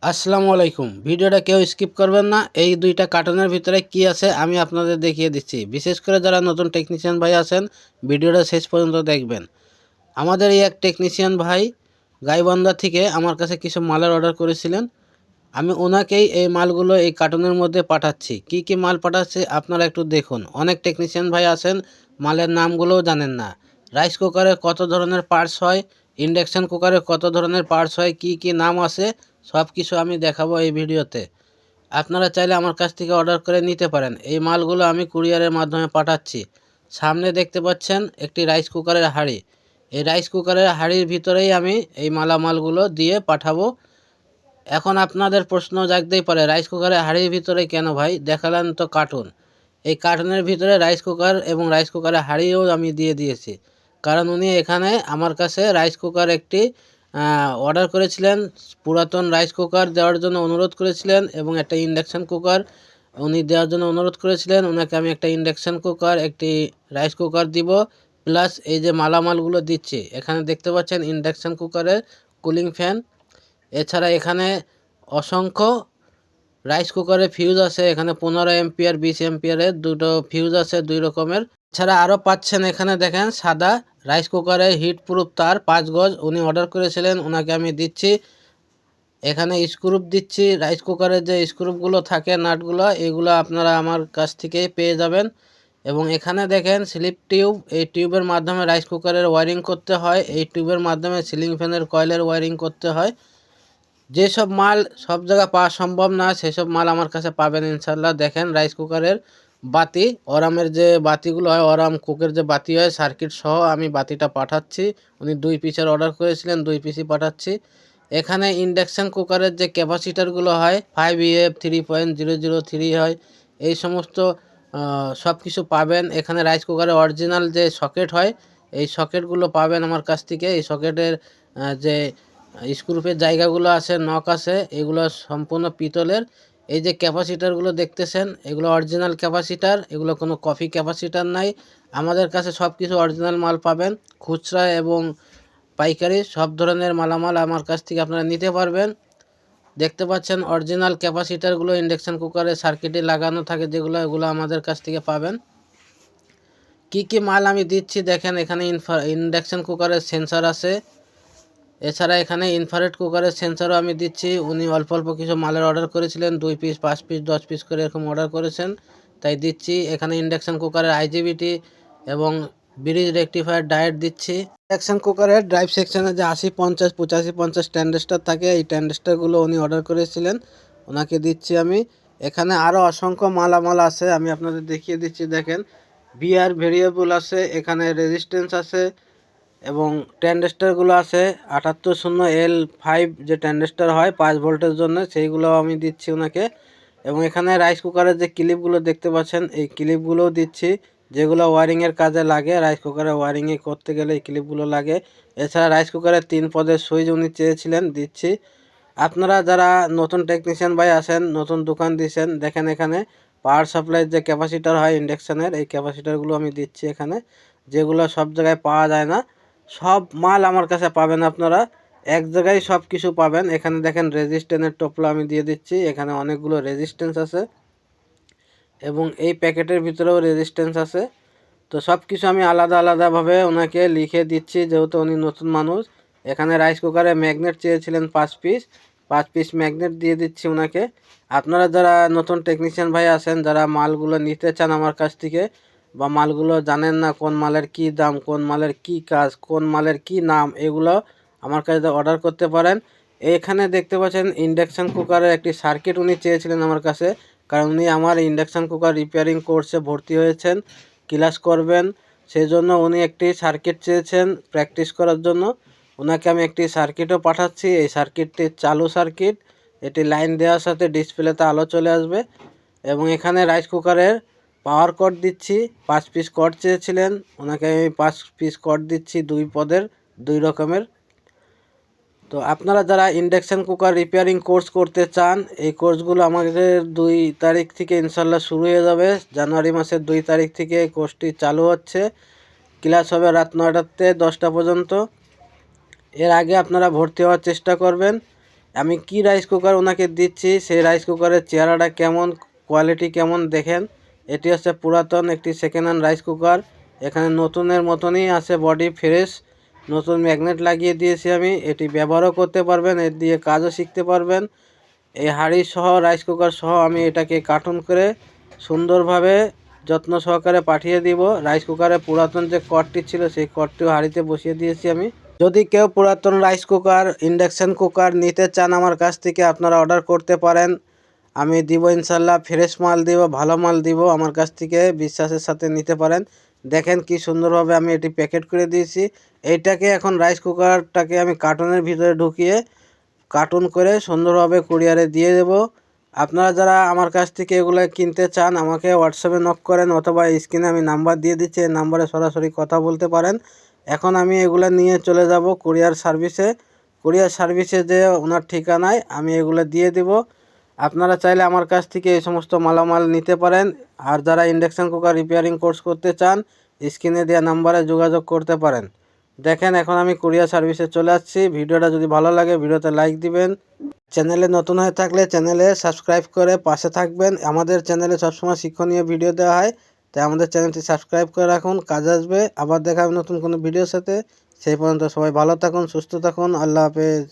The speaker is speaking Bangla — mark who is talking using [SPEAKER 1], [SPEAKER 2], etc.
[SPEAKER 1] আসসালামু আলাইকুম। ভিডিওটা কেউ স্কিপ করবেন না। এই দুইটা কার্টনের ভিতরে কি আছে আমি আপনাদের দেখিয়ে দিচ্ছি। বিশেষ করে যারা নতুন টেকনিশিয়ান ভাই আছেন ভিডিওটা শেষ পর্যন্ত দেখবেন। আমাদের এই এক টেকনিশিয়ান ভাই গাইবান্ধা থেকে আমার কাছে কিছু মালের অর্ডার করেছিলেন। আমি ওনাকেই এই মালগুলো এই কার্টনের মধ্যে পাঠাচ্ছি। কি কি মাল পাঠাচ্ছি আপনারা একটু দেখুন। অনেক টেকনিশিয়ান ভাই আছেন মালের নামগুলোও জানেন না। রাইস কুকারে কত ধরনের পার্টস হয়, ইন্ডাকশান কুকারে কত ধরনের পার্টস হয়, কি কি নাম আছে সব কিছু আমি দেখাবো এই ভিডিওতে। আপনারা চাইলে আমার কাছ থেকে অর্ডার করে নিতে পারেন। এই মালগুলো আমি কুরিয়ারের মাধ্যমে পাঠাচ্ছি। সামনে দেখতে পাচ্ছেন একটি রাইস কুকারের হাঁড়ি। এই রাইস কুকারের হাঁড়ির ভিতরেই আমি এই মালামালগুলো দিয়ে পাঠাবো। এখন আপনাদের প্রশ্ন জাগতেই পারে, রাইস কুকারের হাঁড়ির ভিতরে কেন ভাই? দেখালেন তো কার্টুন। এই কার্টুনের ভিতরে রাইস কুকার এবং রাইস কুকারের হাঁড়িও আমি দিয়ে দিয়েছি। কারণ উনি এখানে আমার কাছে রাইস কুকার একটি অর্ডার করেছিলেন, পুরাতন রাইস কুকার দেওয়ার জন্য অনুরোধ করেছিলেন এবং একটা ইন্ডাকশান কুকার উনি দেওয়ার জন্য অনুরোধ করেছিলেন। ওনাকে আমি একটা ইন্ডাকশান কুকার, একটি রাইস কুকার দিব, প্লাস এই যে মালামালগুলো দিচ্ছি। এখানে দেখতে পাচ্ছেন ইন্ডাকশান কুকারের কুলিং ফ্যান। এছাড়া এখানে অসংখ্য রাইস কুকারে ফিউজ আছে। এখানে 15 এম্পিয়ার 20 এম্পিয়ারের দুটো ফিউজ আছে, দুই রকমের। এছাড়া আরও পাচ্ছেন এখানে দেখেন সাদা রাইস কুকারে হিট প্রুফ তার 5 গজ উনি অর্ডার করেছিলেন, ওনাকে আমি দিচ্ছি। এখানে স্ক্রুপ দিচ্ছি, রাইস কুকারের যে স্ক্রুপগুলো থাকে নাটগুলো, এগুলো আপনারা আমার কাছ থেকেই পেয়ে যাবেন। এবং এখানে দেখেন স্লিপ টিউব, এই টিউবের মাধ্যমে রাইস কুকারের ওয়ারিং করতে হয়, এই টিউবের মাধ্যমে সিলিং ফ্যানের কয়েলের ওয়ারিং করতে হয়। যেসব মাল সব জায়গায় পাওয়া সম্ভব না সেসব মাল আমার কাছে পাবেন ইনশাল্লাহ। দেখেন রাইস কুকারের বাতি, অরামের যে বাতিগুলো হয়, অরাম কুকের যে বাতি হয় সার্কিট সহ আমি বাতিটা পাঠাচ্ছি। উনি 2 পিসের অর্ডার করেছিলেন, 2 পিসই পাঠাচ্ছি। এখানে ইন্ডাকশান কুকারের যে ক্যাপাসিটারগুলো হয় 5EF 3.003 হয়, এই সমস্ত সব কিছু পাবেন এখানে। রাইস কুকারের অরিজিনাল যে সকেট হয় এই সকেটগুলো পাবেন আমার কাছ থেকে। এই সকেটের যে স্ক্রুপের জায়গাগুলো আছে, নক আছে, এগুলো সম্পূর্ণ পিতলের। এই যে ক্যাপাসিটারগুলো দেখতেছেন এগুলো অরিজিনাল ক্যাপাসিটার, এগুলো কোনো কপি ক্যাপাসিটার নাই। আমাদের কাছে সব কিছু অরিজিনাল মাল পাবেন। খুচরা এবং পাইকারি সব ধরনের মালামাল আমার কাছ থেকে আপনারা নিতে পারবেন। দেখতে পাচ্ছেন অরিজিনাল ক্যাপাসিটারগুলো ইন্ডাকশান কুকারে সার্কিটে লাগানো থাকে যেগুলো, এগুলো আমাদের কাছ থেকে পাবেন। কি কি মাল আমি দিচ্ছি দেখেন। এখানে ইন্ডাকশান কুকারের সেন্সার আছে। এছাড়া এখানে ইনফ্রারেড কুকারের সেন্সারও আমি দিচ্ছি। উনি অল্প অল্প কিছু মালের অর্ডার করেছিলেন, 2 পিস 5 পিস 10 পিস করে এরকম অর্ডার করেছেন, তাই দিচ্ছি। এখানে ইন্ডাকশান কুকারের IGBT এবং ব্রিজ রেকটিফায়ার ডায়েট দিচ্ছি। ইন্ডাকশান কুকারের ড্রাইভ সেকশনে যে 80 50 85 50 ট্যান্ডেস্টার থাকে, এই ট্যান্ডেস্টারগুলো উনি অর্ডার করেছিলেন, ওনাকে দিচ্ছি আমি। এখানে আরও অসংখ্য মালামাল আছে, আমি আপনাদের দেখিয়ে দিচ্ছি। দেখেন VR ভেরিয়েবল আছে, এখানে রেজিস্ট্যান্স আছে এবং ট্যান্ডেস্টারগুলো আছে 7800L5 যে ট্যান্ডেস্টার হয় 5 ভোল্টের জন্য, সেইগুলো আমি দিচ্ছি ওনাকে। এবং এখানে রাইস কুকারের যে ক্লিপগুলো দেখতে পাচ্ছেন এই ক্লিপগুলোও দিচ্ছি, যেগুলো ওয়ারিংয়ের কাজে লাগে। রাইস কুকারে ওয়ারিংয়ে করতে গেলে এই ক্লিপগুলো লাগে। এছাড়া রাইস কুকারের 3 পদের সুইচ উনি চেয়েছিলেন, দিচ্ছি। আপনারা যারা নতুন টেকনিশিয়ান ভাই আছেন, নতুন দোকান দিয়েছেন, দেখেন এখানে পাওয়ার সাপ্লাইয়ের যে ক্যাপাসিটার হয় ইন্ডাকশানের, এই ক্যাপাসিটারগুলো আমি দিচ্ছি এখানে, যেগুলো সব জায়গায় পাওয়া যায় না। সব মাল আমার কাছে পাবেন আপনারা, এক জায়গায় সব কিছু পাবেন। এখানে দেখেন রেজিস্ট্যান্সের টোপলা আমি দিয়ে দিচ্ছি, এখানে অনেকগুলো রেজিস্ট্যান্স আছে এবং এই প্যাকেটের ভিতরেও রেজিস্ট্যান্স আছে। তো সব কিছু আমি আলাদা আলাদাভাবে ওনাকে লিখে দিচ্ছি যেহেতু উনি নতুন মানুষ। এখানে রাইস কুকারে ম্যাগনেট চেয়েছিলেন 5 পিস, 5 পিস ম্যাগনেট দিয়ে দিচ্ছি ওনাকে। আপনারা যারা নতুন টেকনিশিয়ান ভাই আছেন, যারা মালগুলো নিতে চান আমার কাছ থেকে, বা মালগুলো জানেন না কোন মালের কি দাম, কোন মালের কি কাজ, কোন মালের কি নাম, এগুলো আমার কাছে অর্ডার করতে পারেন। এখানে দেখতে পাচ্ছেন ইন্ডাকশান কুকারের একটি সার্কিট উনি চেয়েছিলেন আমার কাছে, কারণ উনি আমার ইন্ডাকশান কুকার রিপেয়ারিং কোর্সে ভর্তি হয়েছেন, ক্লাস করবেন, সেই জন্য উনি একটি সার্কিট চেয়েছেন প্র্যাকটিস করার জন্য। ওনাকে আমি একটি সার্কিটও পাঠাচ্ছি। এই সার্কিটটি চালু সার্কিট, এটি লাইন দেওয়ার সাথে ডিসপ্লেতে আলো চলে আসবে। এবং এখানে রাইস কুকারের পাওয়ার কর্ড দিচ্ছি, 5 পিস কর্ড চেয়েছিলেন, ওনাকে আমি 5 পিস কর্ড দিচ্ছি 2 পদের, 2 রকমের। তো আপনারা যারা ইন্ডাকশান কুকার রিপেয়ারিং কোর্স করতে চান, এই কোর্সগুলো আমাদের 2 তারিখ থেকে ইনশাল্লাহ শুরু হয়ে যাবে। জানুয়ারি মাসের 2 তারিখ থেকে এই কোর্সটি চালু হচ্ছে। ক্লাস হবে রাত 9টা থেকে 10টা পর্যন্ত। এর আগে আপনারা ভর্তি হওয়ার চেষ্টা করবেন। আমি কি রাইস কুকার ওনাকে দিচ্ছি, সেই রাইস কুকারের চেহারাটা কেমন, কোয়ালিটি কেমন দেখেন। এটি হচ্ছে পুরাতন একটি সেকেন্ড হ্যান্ড রাইস কুকার। এখানে নতুনের মতনই আছে, বডি ফ্রেশ, নতুন ম্যাগনেট লাগিয়ে দিয়েছি আমি। এটি ব্যবহারও করতে পারবেন, এর দিয়ে কাজও শিখতে পারবেন। এই হাঁড়ি সহ রাইস কুকার সহ আমি এটাকে কার্টুন করে সুন্দরভাবে যত্ন সহকারে পাঠিয়ে দিব। রাইস কুকারের পুরাতন যে কর্ডটি ছিল সেই কর্ডটিও হাঁড়িতে বসিয়ে দিয়েছি আমি। যদি কেউ পুরাতন রাইস কুকার, ইন্ডাকশান কুকার নিতে চান আমার কাছ থেকে, আপনারা অর্ডার করতে পারেন। আমি দিব ইনশাল্লাহ, ফ্রেশ মাল দিব, ভালো মাল দিব। আমার কাছ থেকে বিশ্বাসের সাথে নিতে পারেন। দেখেন কি সুন্দরভাবে আমি এটি প্যাকেট করে দিয়েছি। এইটাকে এখন রাইস কুকারটাকে আমি কার্টুনের ভিতরে ঢুকিয়ে কার্টুন করে সুন্দরভাবে কুরিয়ারে দিয়ে দেব। আপনারা যারা আমার কাছ থেকে এগুলো কিনতে চান আমাকে হোয়াটসঅ্যাপে নক করেন, অথবা স্ক্রিনে আমি নাম্বার দিয়ে দিচ্ছি, এই নাম্বারে সরাসরি কথা বলতে পারেন। এখন আমি এগুলো নিয়ে চলে যাব কুরিয়ার সার্ভিসে। কুরিয়ার সার্ভিসে যে ওনার ঠিকানায় আমি এগুলো দিয়ে দিব। আপনারা চাইলে আমার কাছ থেকে এই সমস্ত মালামাল নিতে পারেন। আর যারা ইন্ডাকশান কুকার রিপেয়ারিং কোর্স করতে চান স্ক্রিনে দেওয়া নাম্বারে যোগাযোগ করতে পারেন। দেখেন এখন আমি কুরিয়ার সার্ভিসে চলে আসছি। ভিডিওটা যদি ভালো লাগে ভিডিওতে লাইক দিবেন। চ্যানেলে নতুন হয়ে থাকলে চ্যানেলে সাবস্ক্রাইব করে পাশে থাকবেন। আমাদের চ্যানেলে সবসময় শিক্ষণীয় ভিডিও দেওয়া হয়, তাই আমাদের চ্যানেলটি সাবস্ক্রাইব করে রাখুন, কাজে আসবে। আবার দেখা হবে নতুন কোনো ভিডিওর সাথে। সেই পর্যন্ত সবাই ভালো থাকুন, সুস্থ থাকুন। আল্লাহ হাফেজ।